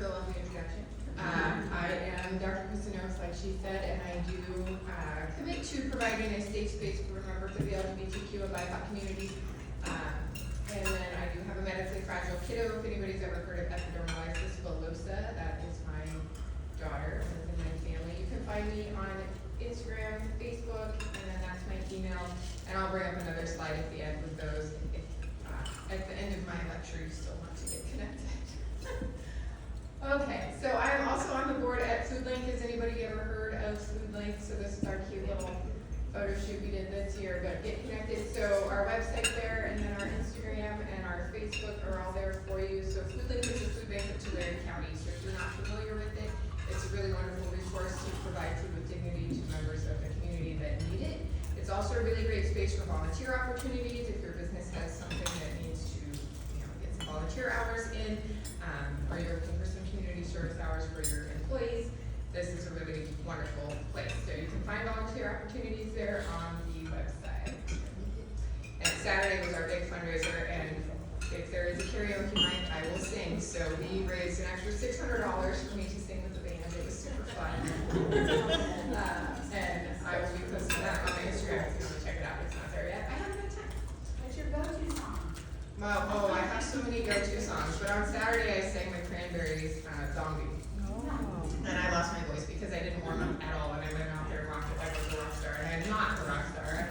the lovely introduction. I am Dr. Kristen Ochs, like she said, and I do commit to providing a safe space for members of the LGBTQ and BIPOC communities. And then I do have a medically fragile kiddo. If anybody's ever heard of epidermolysis bullosa, that is my daughter, and is in my family. You can find me on Instagram, Facebook, and then that's my email. And I'll bring up another slide at the end with those. If at the end of my lecture you still want to get connected. Okay, so I'm also on the board at FoodLink. Has anybody ever heard of FoodLink? So this is our cute little photo shoot we did this year, but get connected. So our website there, and then our Instagram and our Facebook are all there for you. So FoodLink is a food bank of Tulare County. So if you're not familiar with it, it's a really wonderful resource to provide food with dignity to members of the community that need it. It's also a really great space for volunteer opportunities. If your business has something that needs to, get some volunteer hours in, or you're looking for some community service hours for your employees, this is a really wonderful place. So you can find volunteer opportunities there on the website. And Saturday was our big fundraiser, and if there is a karaoke night, I will sing. So we raised an extra $600 for me to sing with the band. It was super fun. And I will be posting that on my Instagram if you want to check it out. It's not there yet. I haven't had time. What's your go-to song? Well, I have so many go-to songs, but on Saturday I sang the Cranberries' Zombie. And I lost my voice because I didn't warm up at all, and I went out there and rocked it like I was a rock star, and I'm not a rock star.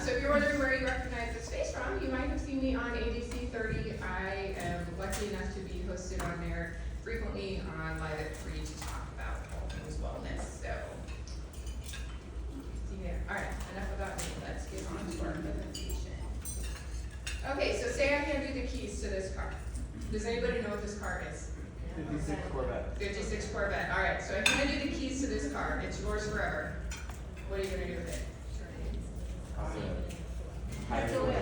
So if you're wondering where you recognize this face from, you might have seen me on ABC 30. I am lucky enough to be hosted on there frequently on Live at 3 to talk about all things wellness. So, see you there. All right, enough about me. Let's get on to our presentation. Okay, so say I hand you the keys to this car. Does anybody know what this car is? 56 Corvette. 56 Corvette. All right, so I hand you the keys to this car. It's yours forever. What are you going to do with it? Hide it away.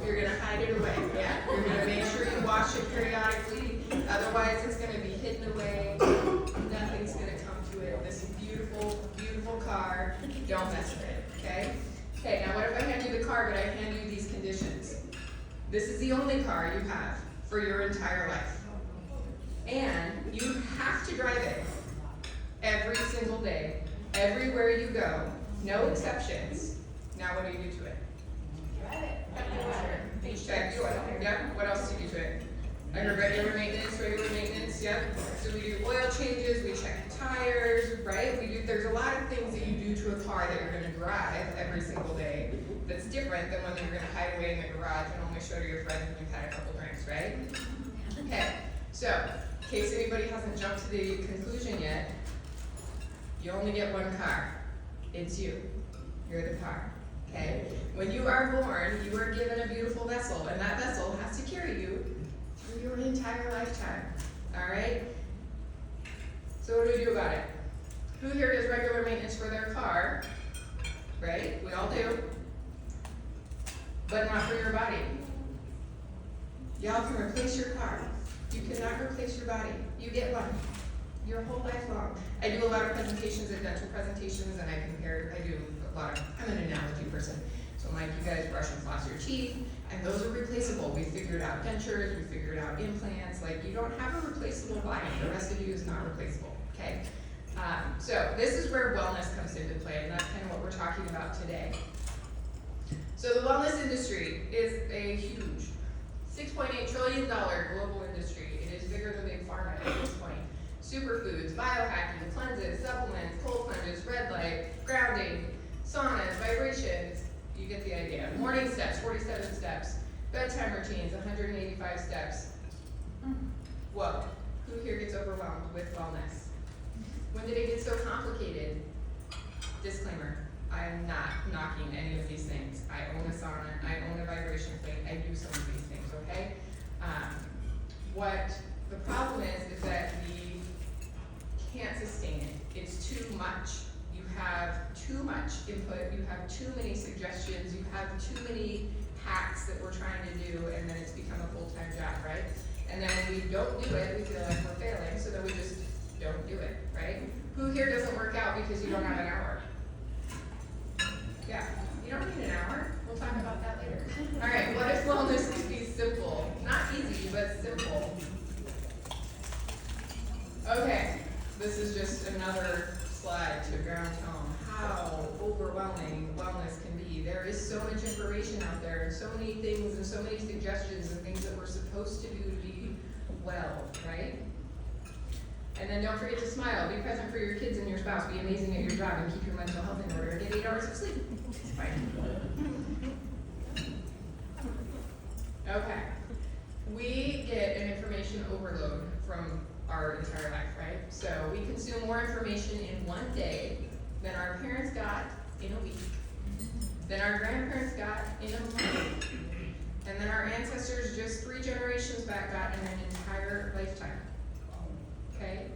You're going to hide it away. Yeah. You're going to make sure you wash it periodically. Otherwise, it's going to be hidden away. Nothing's going to come to it. This beautiful, beautiful car. Don't mess with it. Okay? Okay, now what if I hand you the car, but I hand you these conditions? This is the only car you have for your entire life. And you have to drive it every single day, everywhere you go, no exceptions. Now what do you do to it? Drive it. Check the oil. Yep. What else do you do to it? Under regular maintenance, yep. So we do oil changes, we check the tires, right? There's a lot of things that you do to a car that you're gonna drive every single day that's different than when you're gonna hide away in the garage and only show to your friends when you've had a couple drinks, right? Okay, so in case anybody hasn't jumped to the conclusion yet, you only get one car. It's you. You're the car. Okay? When you are born, you are given a beautiful vessel, and that vessel has to carry you through your entire lifetime. Alright? So what do we do about it? Who here does regular maintenance for their car? Right? We all do. But not for your body. Y'all can replace your car. You cannot replace your body. You get one. Your whole life long. I do a lot of presentations and dental presentations, and I'm an analogy person. So I'm like, you guys brush and floss your teeth, and those are replaceable. We figured out dentures, we figured out implants. Like, you don't have a replaceable body. The rest of you is not replaceable, okay? So this is where wellness comes into play, and that's kind of what we're talking about today. So the wellness industry is a huge $6.8 trillion global industry. It is bigger than big pharma at this point. Superfoods, biohacking, cleanses, supplements, cold plunges, red light, grounding, saunas, vibrations. You get the idea. Morning steps, 47 steps. Bedtime routines, 185 steps. Whoa. Who here gets overwhelmed with wellness? When did it get so complicated? Disclaimer. I am not knocking any of these things. I own a sauna, I own a vibration plate, I do some of these things, okay? What the problem is that we can't sustain it. It's too much. You have too much input, you have too many suggestions, you have too many hacks that we're trying to do, and then it's become a full-time job, right? And then when we don't do it, we feel like we're failing, so then we just don't do it, right? Who here doesn't work out because you don't have an hour? Yeah, you don't need an hour. We'll talk about that later. All right, what if wellness could be simple? Not easy, but simple. another slide to ground home how overwhelming wellness can be. There is so much information out there, and so many things, and so many suggestions, and things that we're supposed to do to be well, right? And then don't forget to smile, be present for your kids and your spouse, be amazing at your job, and keep your mental health in order, and get 8 hours of sleep. It's fine. Okay. We get an information overload from our entire life, right? So we consume more information in one day than our parents got in a week, than our grandparents got in a month, and then our ancestors just 3 generations back got in an entire lifetime. Okay?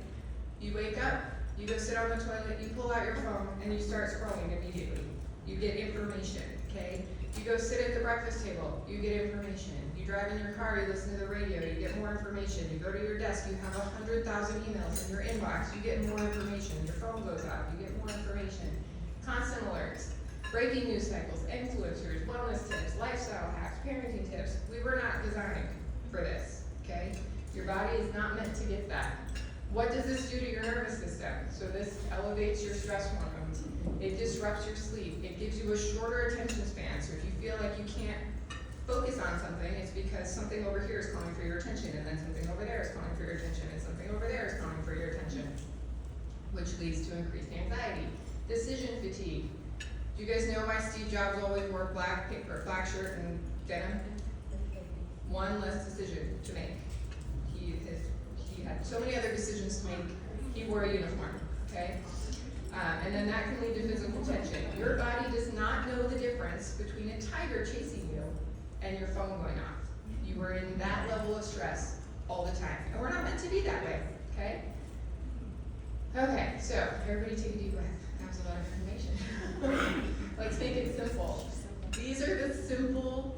You wake up, you go sit on the toilet, you pull out your phone, and you start scrolling immediately. You get information, okay? You go sit at the breakfast table, you get information. You drive in your car, you listen to the radio, you get more information. You go to your desk, you have 100,000 emails in your inbox, you get more information. Your phone goes out, you get more information. Constant alerts, breaking news cycles, influencers, wellness tips, lifestyle hacks, parenting tips. We were not designed for this, okay? Your body is not meant to get that. What does this do to your nervous system? So this elevates your stress hormones. It disrupts your sleep. It gives you a shorter attention span. So if you feel like you can't focus on something, it's because something over here is calling for your attention, and then something over there is calling for your attention, and something over there is calling for your attention, which leads to increased anxiety. Decision fatigue. Do you guys know why Steve Jobs always wore black shirt and denim? One less decision to make. He had so many other decisions to make. He wore a uniform, okay? And then that can lead to physical tension. Your body does not know the difference between a tiger chasing you and your phone going off. You are in that level of stress all the time. And we're not meant to be that way, okay? Okay, so everybody take a deep breath. That was a lot of information. Let's make it simple. These are the simple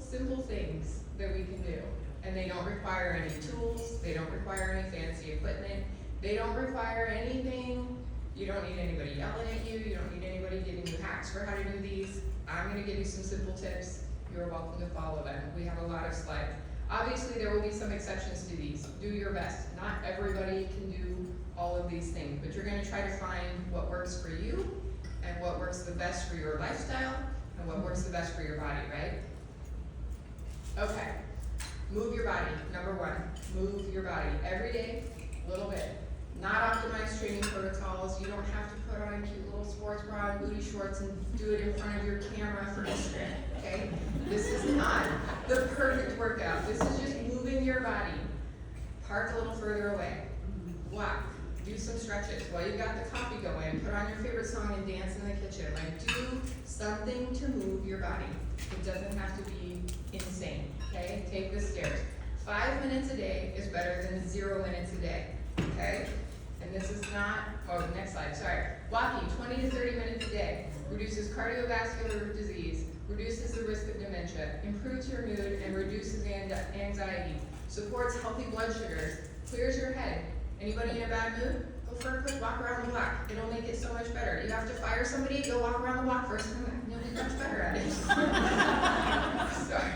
things that we can do. And they don't require any tools, they don't require any fancy equipment, they don't require anything. You don't need anybody yelling at you, you don't need anybody giving you hacks for how to do these. I'm gonna give you some simple tips. You're welcome to follow them. We have a lot of slides. Obviously, there will be some exceptions to these. Do your best. Not everybody can do all of these things, but you're gonna try to find what works for you and what works the best for your lifestyle and what works the best for your body, right? Okay. Move your body, number 1. Move your body every day, a little bit. Not optimized training protocols. You don't have to put on a cute little sports bra and booty shorts and do it in front of your camera for Instagram, okay? This is not the perfect workout. This is just moving your body. Park a little further away. Walk. Do some stretches. While you've got the coffee going, put on your favorite song and dance in the kitchen. Like, do something to move your body. It doesn't have to be insane, okay? Take the stairs. 5 minutes a day is better than 0 minutes a day, okay? And this is not, oh, next slide, sorry. Walking 20 to 30 minutes a day reduces cardiovascular disease, reduces the risk of dementia, improves your mood, and reduces anxiety, supports healthy blood sugars, clears your head. Anybody in a bad mood? Go for a quick walk around the block. It'll make it so much better. You have to fire somebody, go walk around the block first, and you'll be much better at it. Sorry.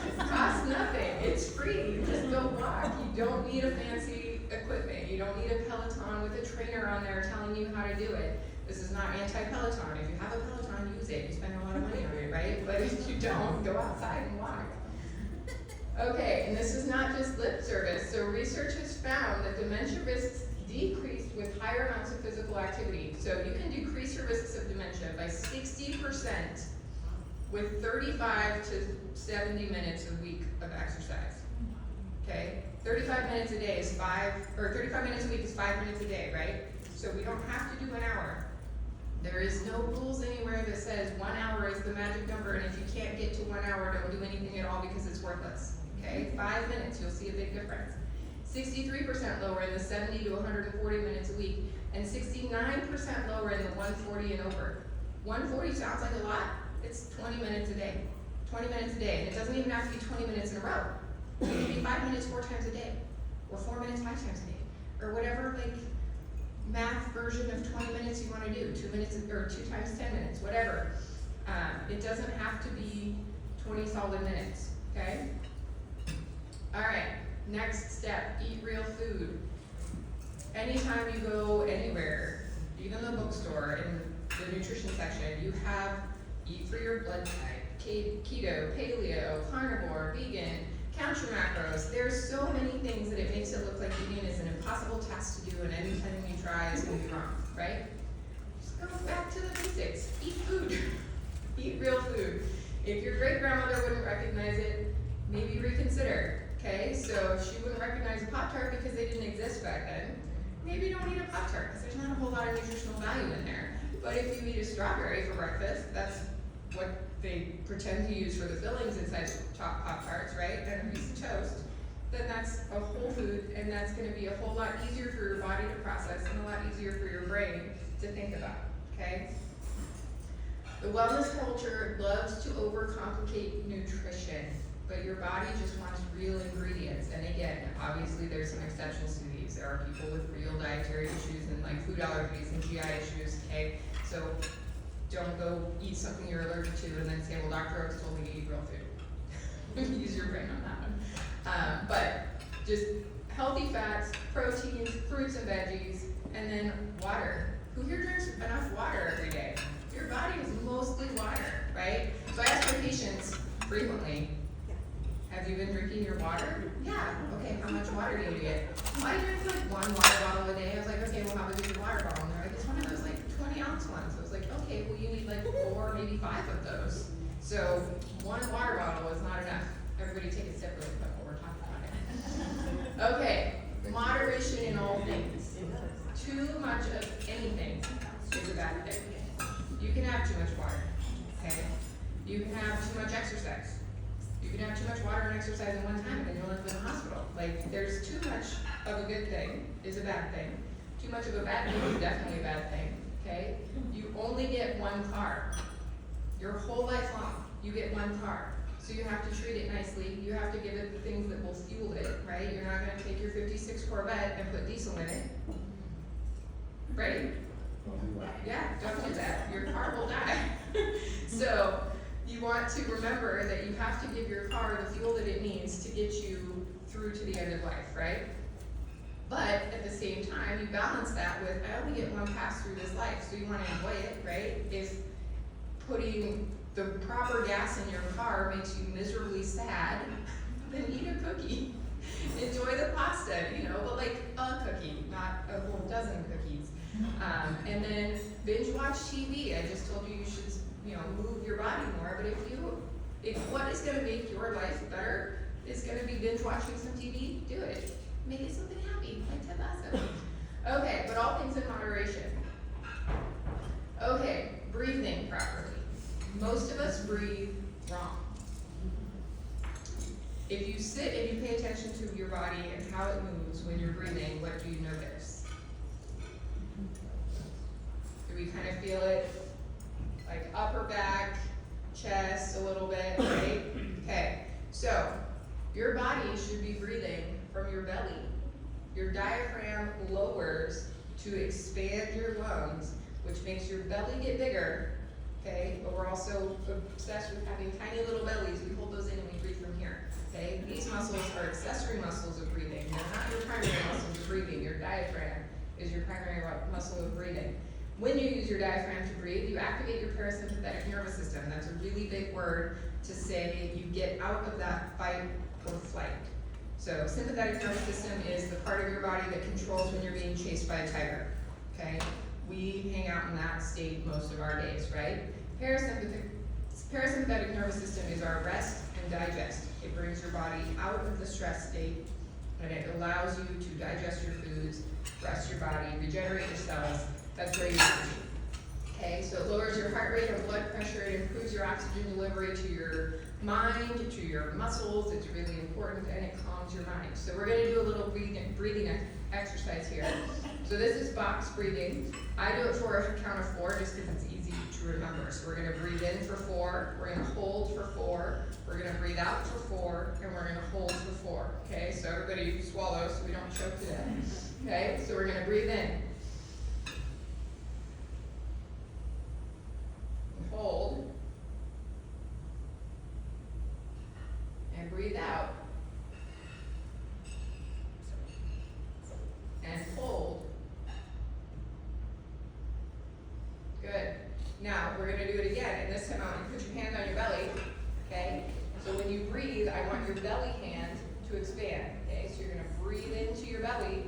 It costs nothing. It's free. You just go walk. You don't need a fancy equipment. You don't need a Peloton with a trainer on there telling you how to do it. This is not anti-Peloton. If you have a Peloton, use it. You spend a lot of money on it, right? But if you don't, go outside and walk. Okay, and this is not just lip service. So research has found that dementia risks decreased with higher amounts of physical activity. So you can decrease your risks of dementia by 60% with 35 to 70 minutes a week of exercise. Okay? 35 minutes a day is 35 minutes a week is 5 minutes a day, right? So we don't have to do an hour. There is no rules anywhere that says 1 hour is the magic number, and if you can't get to 1 hour, don't do anything at all because it's worthless. Okay? 5 minutes, you'll see a big difference. 63% lower in the 70 to 140 minutes a week, and 69% lower in the 140 and over. 140 sounds like a lot. It's 20 minutes a day. 20 minutes a day, and it doesn't even have to be 20 minutes in a row. It can be 5 minutes 4 times a day, or 4 minutes 5 times a day, or whatever like math version of 20 minutes you want to do. 2 minutes or 2 times 10 minutes, whatever. It doesn't have to be 20 solid minutes. Okay. All right. Next step: eat real food. Anytime you go anywhere, even the bookstore, in the nutrition section, you have eat for your blood type, keto, paleo, carnivore, vegan, count your macros. There's so many things that it makes it look like eating is an impossible task to do, and anytime you try is going to be wrong, right? Just go back to the basics. Eat food. Eat real food. If your great-grandmother wouldn't recognize it, maybe reconsider, okay? So if she wouldn't recognize a Pop-Tart because they didn't exist back then, maybe don't eat a Pop-Tart because there's not a whole lot of nutritional value in there. But if you eat a strawberry for breakfast, that's what they pretend to use for the fillings inside top Pop-Tarts, right? And a piece of toast, then that's a whole food, and that's gonna be a whole lot easier for your body to process and a lot easier for your brain to think about, okay? The wellness culture loves to overcomplicate nutrition, but your body just wants real ingredients. And again, obviously there's some exceptions to these. There are people with real dietary issues and like food allergies and GI issues, okay? So don't go eat something you're allergic to and then say, well, Dr. Ochs told me to eat real food. Use your brain on that one. But just healthy fats, proteins, fruits and veggies, and then water. Who here drinks enough water every day? Your body is mostly water, right? So I ask my patients frequently, have you been drinking your water? Yeah. Okay, how much water do you get? Well, I drink like 1 water bottle a day. I was like, okay, well, how big is your water bottle? And they're like, it's one of those like 20-ounce ones. I was like, okay, well, you need like 4, maybe 5 of those. So 1 water bottle is not enough. Everybody take a sip really quick while we're talking about it. Okay, moderation in all things. Too much of anything is a bad thing. You can have too much water, okay? You can have too much exercise. You can have too much water and exercise in one time and then you'll end up in the hospital. Like, there's too much of a good thing is a bad thing. Too much of a bad thing is definitely a bad thing, okay? You only get 1 carb. Your whole life long, you get 1 carb. So you have to treat it nicely. You have to give it the things that will fuel it, right? You're not gonna take your 56 Corvette and put diesel in it, right? Yeah, don't do that. Your car will die. So you want to remember that you have to give your car the fuel that it needs to get you through to the end of life, right? But at the same time, you balance that with, I only get 1 pass through this life, so you want to enjoy it, right? If putting the proper gas in your car makes you miserably sad, then eat a cookie. Enjoy the pasta, but like a cookie, not a whole dozen cookies. And then binge watch TV. I just told you you should, move your body more. But if what is going to make your life better is going to be binge watching some TV, do it. Make it something happy, like Ted Lasso. Okay, but all things in moderation. Okay, breathing properly. Most of us breathe wrong. If you sit and you pay attention to your body and how it moves when you're breathing, what do you notice? Do we kind of feel it like upper back, chest a little bit, right? Okay, so your body should be breathing from your belly. Your diaphragm lowers to expand your lungs, which makes your belly get bigger, okay? But we're also obsessed with having tiny little bellies. We hold those in and we breathe from here, okay? These muscles are accessory muscles of breathing. They're not your primary muscles of breathing. Your diaphragm is your primary muscle of breathing. When you use your diaphragm to breathe, you activate your parasympathetic nervous system. That's a really big word to say you get out of that fight or flight. So sympathetic nervous system is the part of your body that controls when you're being chased by a tiger, okay? We hang out in that state most of our days, right? Parasympathetic nervous system is our rest and digest. It brings your body out of the stress state, and it allows you to digest your foods, rest your body, regenerate your cells. That's where you energy. Okay, so it lowers your heart rate and blood pressure. It improves your oxygen delivery to your mind, to your muscles. It's really important, and it calms your mind. So we're going to do a little breathing exercise here. So this is box breathing. I do it for a count of 4 just because it's easy to remember. So we're going to breathe in for 4. We're going to hold for 4. We're going to breathe out for 4, and we're going to hold for 4. Okay, so everybody swallow so we don't choke to death. Okay, so we're going to breathe in. Hold, and breathe out, and hold, belly hand to expand, okay? So you're gonna breathe into your belly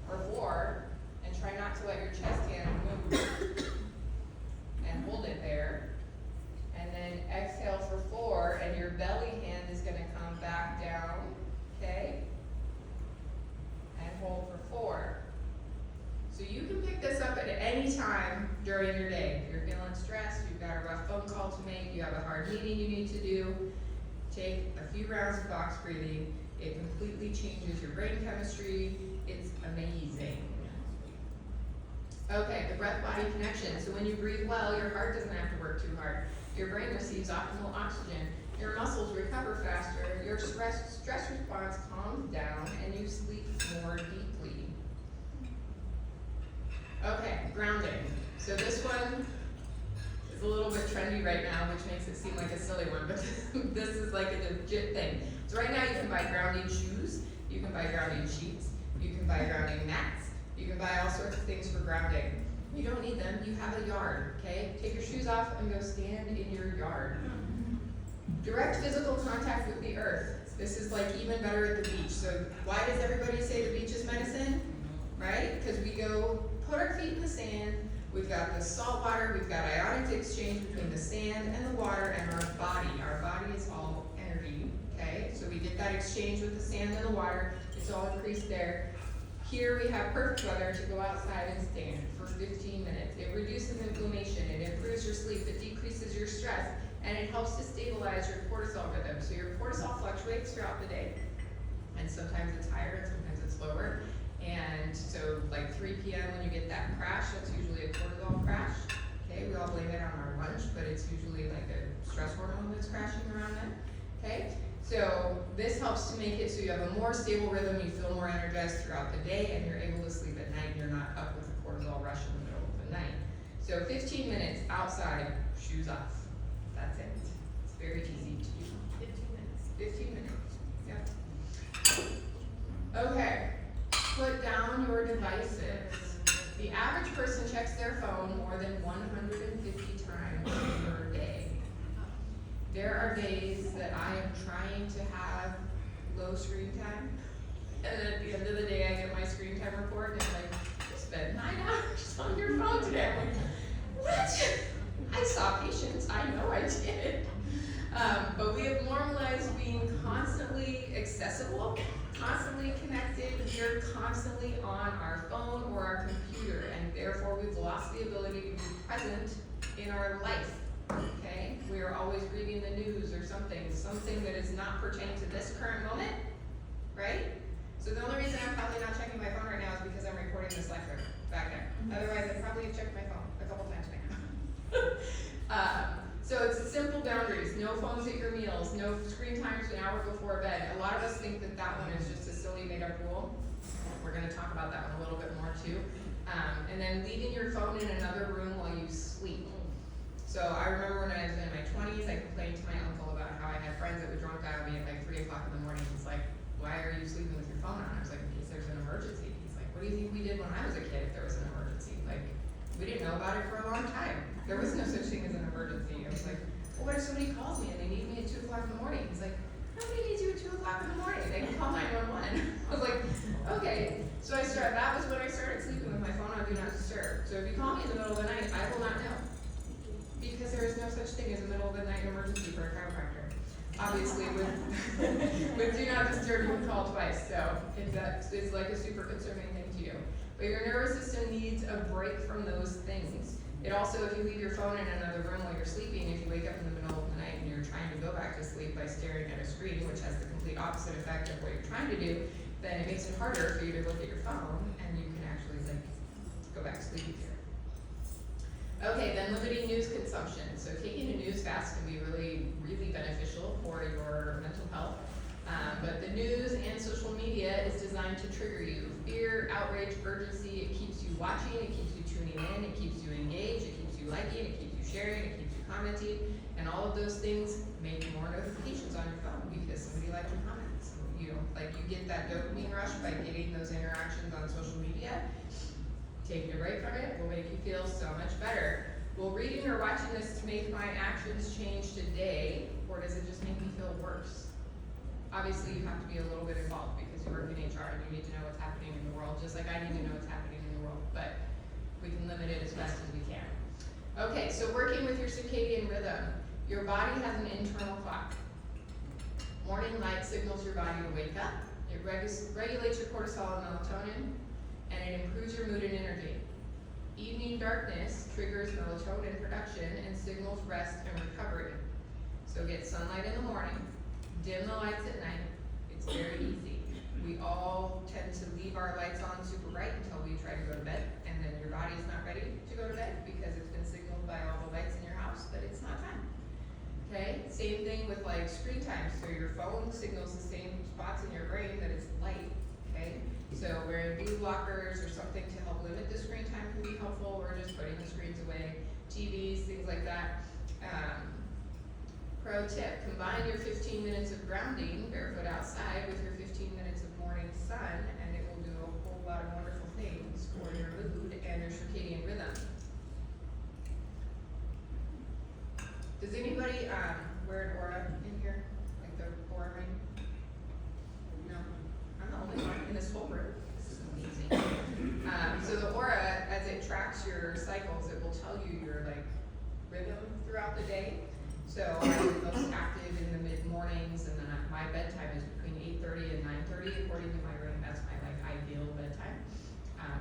for 4, and try not to let your chest hand move. And hold it there. And then exhale for 4, and your belly hand is gonna come back down, okay? And hold for 4. So you can pick this up at any time during your day. If you're feeling stressed, you've got a rough phone call to make, you have a hard meeting you need to do, take a few rounds of box breathing. It completely changes your brain chemistry. It's amazing. Okay, the breath-body connection. So when you breathe well, your heart doesn't have to work too hard. Your brain receives optimal oxygen. Your muscles recover faster. Your stress response calms down, and you sleep more deeply. Okay, grounding. So this one is a little bit trendy right now, which makes it seem like a silly one, but this is like a legit thing. So right now you can buy grounding shoes, you can buy grounding sheets, you can buy grounding mats, you can buy all sorts of things for grounding. You don't need them, you have a yard, okay? Take your shoes off and go stand in your yard. Direct physical contact with the earth. This is like even better at the beach. So why does everybody say the beach is medicine? Right? Because we go put our feet in the sand, we've got the salt water, we've got ionic exchange between the sand and the water and our body. Our body is all energy, okay? So we get that exchange with the sand and the water, it's all increased there. Here we have perfect weather to go outside and stand for 15 minutes. It reduces inflammation, it improves your sleep, it decreases your stress, and it helps to stabilize your cortisol rhythm. So your cortisol fluctuates throughout the day, and sometimes it's higher and sometimes it's lower. And so like 3 p.m. when you get that crash, that's usually a cortisol crash. Okay, we all blame it on our lunch, but it's usually like a stress hormone that's crashing around then. Okay, so this helps to make it so you have a more stable rhythm, you feel more energized throughout the day, and you're able to sleep at night, and you're not up with a cortisol rush in the middle of the night. So 15 minutes outside, shoes off. That's it. It's very easy to do. 15 minutes. Yep. Okay. Put down your devices. The average person checks their phone more than 150 times per day. There are days that I am trying to have low screen time, and then at the end of the day I get my screen time report and it's like, you spent 9 hours on your phone today. I'm like, what? I saw patients, I know I did. But we have normalized being constantly accessible, constantly connected. We're constantly on our phone or our computer, and therefore we've lost the ability to be present in our life, okay? We are always reading the news or something that is not pertaining to this current moment, right? So the only reason I'm probably not checking my phone right now is because I'm recording this lecture back there. Otherwise, I probably have checked my phone a couple times by now. So it's simple boundaries, no phones at your meals, no screen times an hour before bed. A lot of us think that that one is just a silly made up rule. We're gonna talk about that one a little bit more too. And then leaving your phone in another room while you sleep. So I remember when I was in my 20s, I complained to my uncle about how I had friends that would drunk dial me at like 3 o'clock in the morning. He's like, why are you sleeping with your phone on? I was like, in case there's an emergency. He's like, what do you think we did when I was a kid if there was an emergency? Like, we didn't know about it for a long time. There was no such thing as an emergency. I was like, well, what if somebody calls me and they need me at 2 o'clock in the morning? He's like, nobody needs you at 2 o'clock in the morning. They can call 911. I was like, okay. So that was when I started sleeping with my phone on Do Not Disturb. So if you call me in the middle of the night, I will not know. Because there is no such thing as a middle of the night emergency for a chiropractor. Obviously, with Do Not Disturb, you can call twice. So it's like a super concerning thing to you. But your nervous system needs a break from those things. It also, if you leave your phone in another room while you're sleeping, if you wake up in the middle of the night and you're trying to go back to sleep by staring at a screen, which has the complete opposite effect of what you're trying to do, then it makes it harder for you to look at your phone, and you can actually like go back to sleep easier. Okay, then limiting news consumption. So taking a news fast can be really, really beneficial for your mental health. But the news and social media is designed to trigger you. Fear, outrage, urgency, it keeps you watching, it keeps you tuning in, it keeps you engaged, it keeps you liking, it keeps you sharing, it keeps you commenting, and all of those things make more notifications on your phone because somebody liked your comments. You get that dopamine rush by getting those interactions on social media. Taking a break from it will make you feel so much better. Will reading or watching this make my actions change today, or does it just make me feel worse? Obviously, you have to be a little bit involved because you work in HR and you need to know what's happening in the world, just like I need to know what's happening in the world, but we can limit it as best as we can. Okay, so working with your circadian rhythm, your body has an internal clock. Morning light signals your body to wake up, it regulates your cortisol and melatonin, and it improves your mood and energy. Evening darkness triggers melatonin production and signals rest and recovery. So get sunlight in the morning, dim the lights at night. It's very easy. We all tend to leave our lights on super bright until we try to go to bed, and then your body's not ready to go to bed because it's been signaled by all the lights in your house that it's not time. Okay, same thing with like screen time. So your phone signals the same spots in your brain that it's light. Okay, so wearing blue blockers or something to help limit the screen time can be helpful, or just putting the screens away, TVs, things like that. Pro tip, combine your 15 minutes of grounding barefoot outside with your 15 minutes of morning sun, and it will do a whole lot of wonderful things for your mood and your circadian rhythm. Does anybody wear an aura in here? Like the aura ring? No? I'm the only one in this whole room. This is amazing. So the aura, as it tracks your cycles, it will tell you your like rhythm throughout the day. So I'm most active in the mid-mornings, and then my bedtime is between 8:30 and 9:30, according to my ring. That's my like ideal bedtime,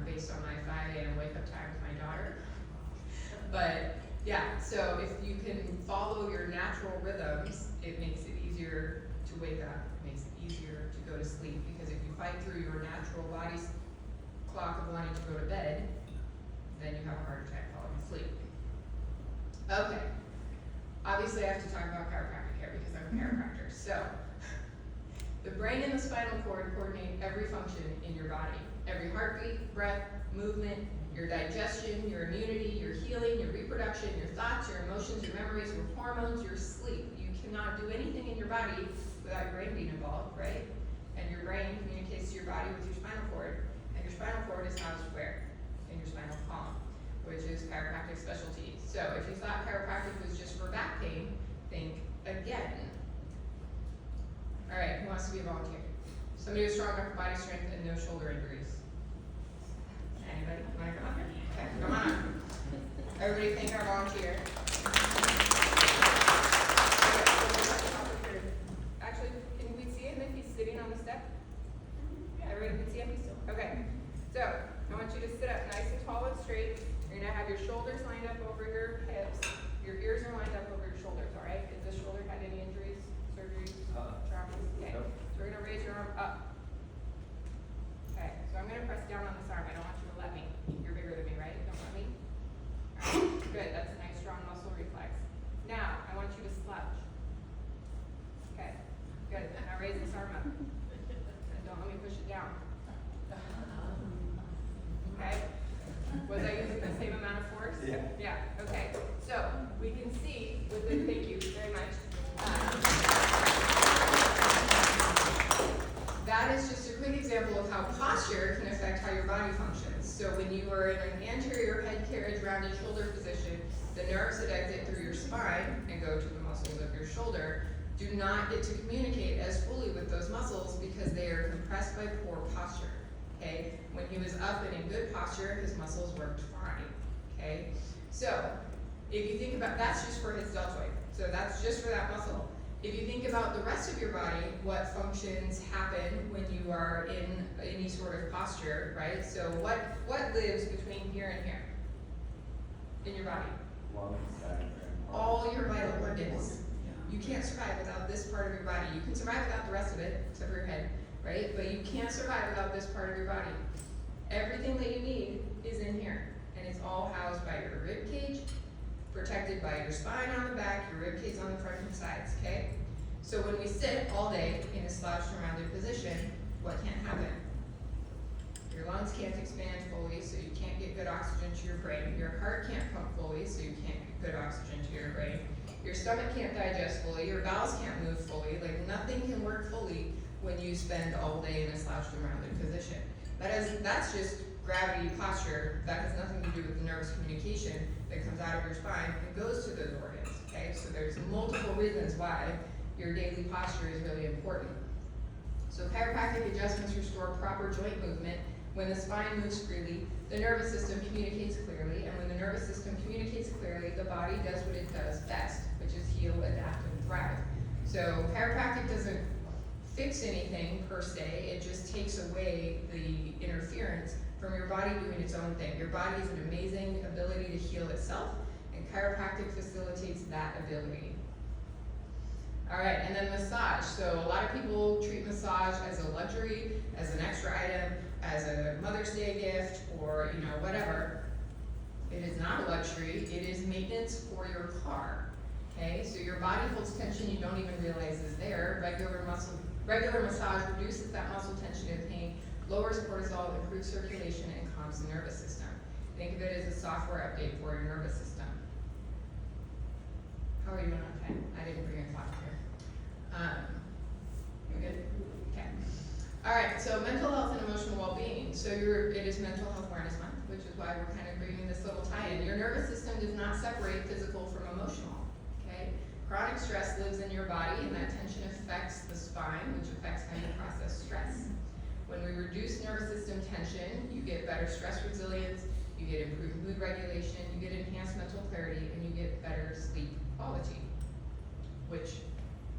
based on my 5 a.m. wake-up time with my daughter. But yeah, so if you can follow your natural rhythms, it makes it easier to wake up. It makes it easier to go to sleep, because if you fight through your natural body's clock of wanting to go to bed, then you have a heart attack falling asleep. Okay. Obviously, I have to talk about chiropractic here because I'm a chiropractor. So, the brain and the spinal cord coordinate every function in your body. Every heartbeat, breath, movement, your digestion, your immunity, your healing, your reproduction, your thoughts, your emotions, your memories, your hormones, your sleep. You cannot do anything in your body without your brain being involved, right? And your brain communicates to your body with your spinal cord. And your spinal cord is housed where? In your spinal column, which is chiropractic specialty. So if you thought chiropractic was just for back pain, think again. All right, who wants to be a volunteer? Somebody with strong upper body strength and no shoulder injuries. Anybody? Want to come up here? Okay, come on up. Everybody thank our volunteer. Actually, can we see him if he's sitting on the step? Everybody can see him? Okay, so I want you to sit up nice and tall and straight. You're gonna have your shoulders lined up over your hips. Your ears are lined up over your shoulders, all right? Has this shoulder had any injuries, surgeries, traumas? Okay, Nope. so we're gonna raise your arm up. Okay, so I'm gonna press down on this arm. I don't want you to let me. You're bigger than me, right? Don't let me. All right, good, that's a nice strong muscle reflex. Now, I want you to slouch. Okay, good. Now raise this arm up. And don't let me push it down. Okay? Was I using the same amount of force? Yeah. Yeah, okay. So, we can see with the, thank you very much. That is just a quick example of how posture can affect how your body functions. So when you are in an anterior head carriage rounded shoulder position, the nerves that exit through your spine and go to the muscles of your shoulder do not get to communicate as fully with those muscles because they are compressed by poor posture. Okay? When he was up and in good posture, his muscles worked fine. Okay? So, if you think about, that's just for his deltoid. So that's just for that muscle. If you think about the rest of your body, what functions happen when you are in any sort of posture, right? So what lives between here and here in your body? Lungs, diaphragm. All your vital organs. You can't survive without this part of your body. You can survive without the rest of it, except for your head, right? But you can't survive without this part of your body. Everything that you need is in here, and it's all housed by your rib cage, protected by your spine on the back, your rib cage on the front and sides, okay? So when we sit all day in a slouched and rounded position, what can't happen? Your lungs can't expand fully, so you can't get good oxygen to your brain. Your heart can't pump fully, so you can't get good oxygen to your brain. Your stomach can't digest fully, your bowels can't move fully, like nothing can work fully when you spend all day in a slouched and rounded position. That's just gravity posture. That has nothing to do with the nervous communication that comes out of your spine and goes to those organs, okay? So there's multiple reasons why your daily posture is really important. So chiropractic adjustments restore proper joint movement. When the spine moves freely, the nervous system communicates clearly, and when the nervous system communicates clearly, the body does what it does best, which is heal, adapt, and thrive. So chiropractic doesn't fix anything per se, it just takes away the interference from your body doing its own thing. Your body has an amazing ability to heal itself, and chiropractic facilitates that ability. All right, and then massage. So a lot of people treat massage as a luxury, as an extra item, as a Mother's Day gift, or whatever. It is not a luxury, it is maintenance for your car. Okay, so your body holds tension you don't even realize is there. Regular massage reduces that muscle tension and pain, lowers cortisol, improves circulation, and calms the nervous system. Think of it as a software update for your nervous system. How are you doing? Okay, I didn't bring a clock here. You good? Okay. All right, so mental health and emotional well-being. So it is Mental Health Awareness Month, which is why we're kind of bringing this little tie-in. Your nervous system does not separate physical from emotional, okay? Chronic stress lives in your body, and that tension affects the spine, which affects how you process stress. When we reduce nervous system tension, you get better stress resilience, you get improved mood regulation, you get enhanced mental clarity, and you get better sleep quality. Which,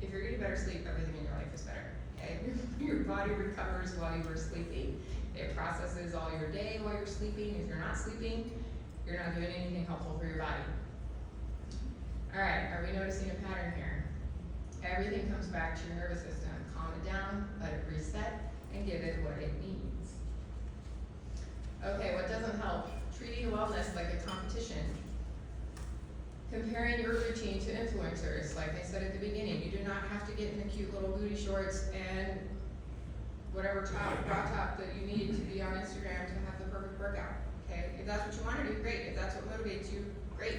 if you're getting better sleep, everything in your life is better. Okay? Your body recovers while you are sleeping. It processes all your day while you're sleeping. If you're not sleeping, you're not doing anything helpful for your body. All right, are we noticing a pattern here? Everything comes back to your nervous system. Calm it down, let it reset, and give it what it needs. Okay, what doesn't help? Treating wellness like a competition. Comparing your routine to influencers. Like I said at the beginning, you do not have to get in the cute little booty shorts and whatever bra top that you need to be on Instagram to have the perfect workout. Okay, if that's what you want to do, great. If that's what motivates you, great.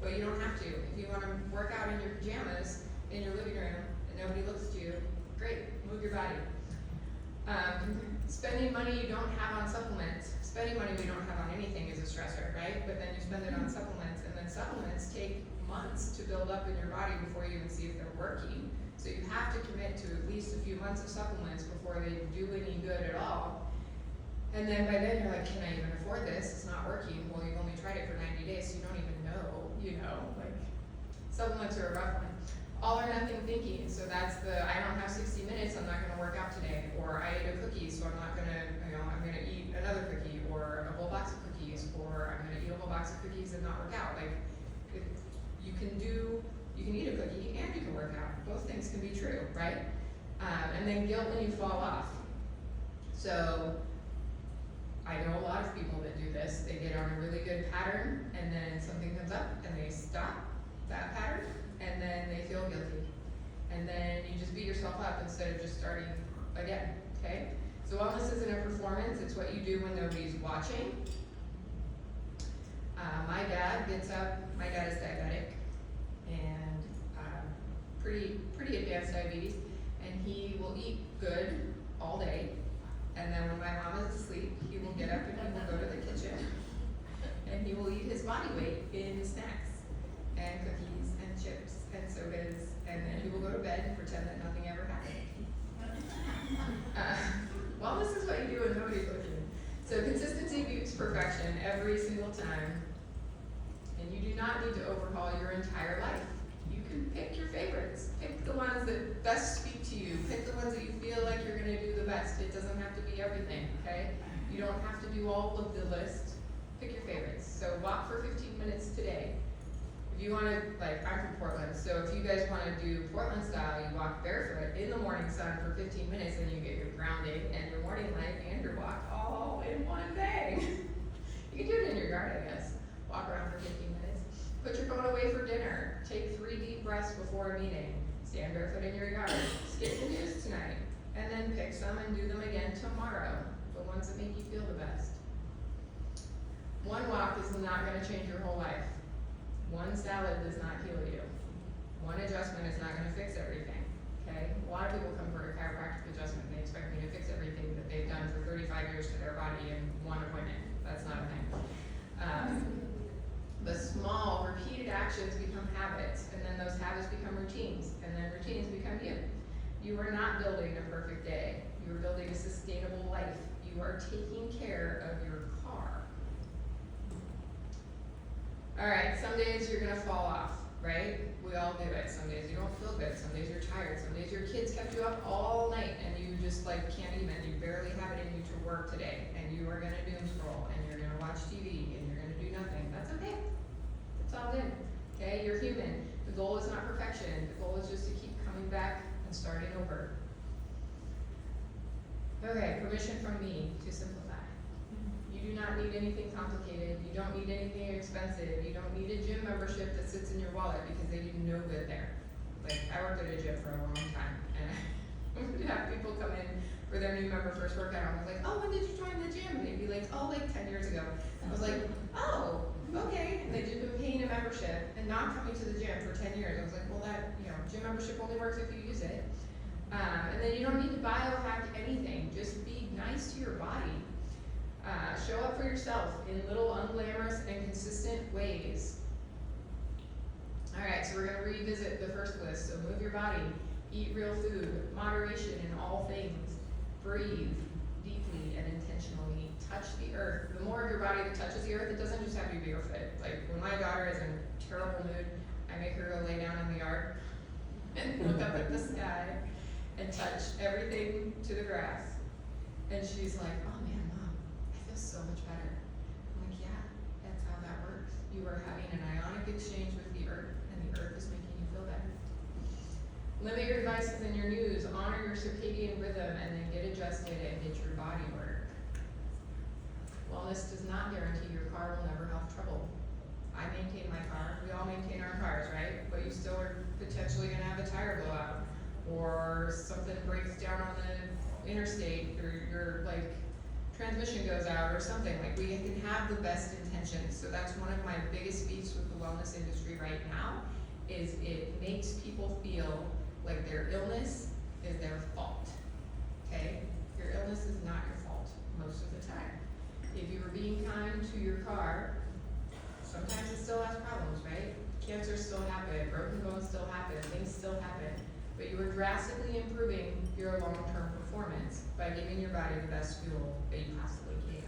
But you don't have to. If you want to work out in your pajamas in your living room and nobody looks at you, great. Move your body. Spending money you don't have on supplements. Spending money we don't have on anything is a stressor, right? But then you spend it on supplements, and then supplements take months to build up in your body before you even see if they're working. So you have to commit to at least a few months of supplements before they do any good at all. And then by then you're like, can I even afford this? It's not working. Well, you've only tried it for 90 days, so you don't even know, like supplements are a rough one. All or nothing thinking. So that's I don't have 60 minutes, I'm not gonna work out today. Or I ate a cookie, so I'm not gonna, I'm gonna eat another cookie, or a whole box of cookies, or I'm gonna eat a whole box of cookies and not work out. Like, you can eat a cookie and you can work out. Both things can be true, right? And then guilt when you fall off. So, I know a lot of people that do this. They get on a really good pattern, and then something comes up, and they stop that pattern, and then they feel guilty. And then you just beat yourself up instead of just starting again, okay? So wellness isn't a performance, it's what you do when nobody's watching. My dad gets up, my dad is diabetic, and pretty advanced diabetes, and he will eat good all day, and then when my mom is asleep, he will get up and he will go to the kitchen, and he will eat his body weight in snacks, and cookies, and chips, and sodas, and then he will go to bed and pretend that nothing ever happened. Wellness is what you do when nobody's looking. So consistency beats perfection every single time. And you do not need to overhaul your entire life. You can pick your favorites. Pick the ones that best speak to you. Pick the ones that you feel like you're gonna do the best. It doesn't have to be everything, okay? You don't have to do all of the list. Pick your favorites. So walk for 15 minutes today. If you wanna, I'm from Portland, so if you guys wanna do Portland style, you walk barefoot in the morning sun for 15 minutes, and you get your grounding and your morning light and your walk all in one day. You can do it in your yard, I guess. Walk around for 15 minutes. Put your phone away for dinner. Take 3 deep breaths before a meeting. Stand barefoot in your yard. Skip the news tonight. And then pick some and do them again tomorrow. The ones that make you feel the best. One walk is not gonna change your whole life. One salad does not heal you. One adjustment is not gonna fix everything, okay? A lot of people come for a chiropractic adjustment and they expect me to fix everything that they've done for 35 years to their body in one appointment. That's not a thing. The small, repeated actions become habits, and then those habits become routines, and then routines become you. You are not building a perfect day. You are building a sustainable life. You are taking care of your car. Alright, some days you're gonna fall off, right? We all do it. Some days you don't feel good. Some days you're tired. Some days your kids kept you up all night and you just like can't even. You barely have it in you to work today. And you are gonna doom scroll and you're gonna watch TV and you're gonna do nothing. That's okay. It's all good. Okay, you're human. The goal is not perfection. The goal is just to keep coming back and starting over. Okay, permission from me to simplify. You do not need anything complicated. You don't need anything expensive. You don't need a gym membership that sits in your wallet because they do no good there. Like, I worked at a gym for a long time and I would have people come in for their new member first workout. I was like, oh, when did you join the gym? They'd be like, oh, like 10 years ago. I was like, oh, okay. And they'd just been paying a membership and not coming to the gym for 10 years. I was like, well, that, gym membership only works if you use it. And then you don't need to biohack anything. Just be nice to your body. Show up for yourself in little unglamorous and consistent ways. Alright, so we're going to revisit the first list. So move your body, eat real food, moderation in all things, breathe deeply and intentionally, touch the earth. The more of your body that touches the earth, it doesn't just have to be barefoot. Like when my daughter is in a terrible mood, I make her go lay down in the yard and look up at the sky and touch everything to the grass. And she's like, oh man, Mom, I feel so much better. I'm like, yeah, that's how that works. You are having an ionic exchange with the earth, and the earth is making you feel better. Limit your devices and your news, honor your circadian rhythm, and then get adjusted and get your body work. Wellness does not guarantee your car will never have trouble. I maintain my car, we all maintain our cars, right? But you still are potentially gonna have a tire blowout, or something breaks down on the interstate, or your like transmission goes out or something. Like we can have the best intentions. So that's one of my biggest beefs with the wellness industry right now, is it makes people feel like their illness is their fault. Okay? Your illness is not your fault most of the time. If you were being kind to your car, sometimes it still has problems, right? Cancer still happen, broken bones still happen, things still happen. But you are drastically improving your long-term performance by giving your body the best fuel that you possibly can.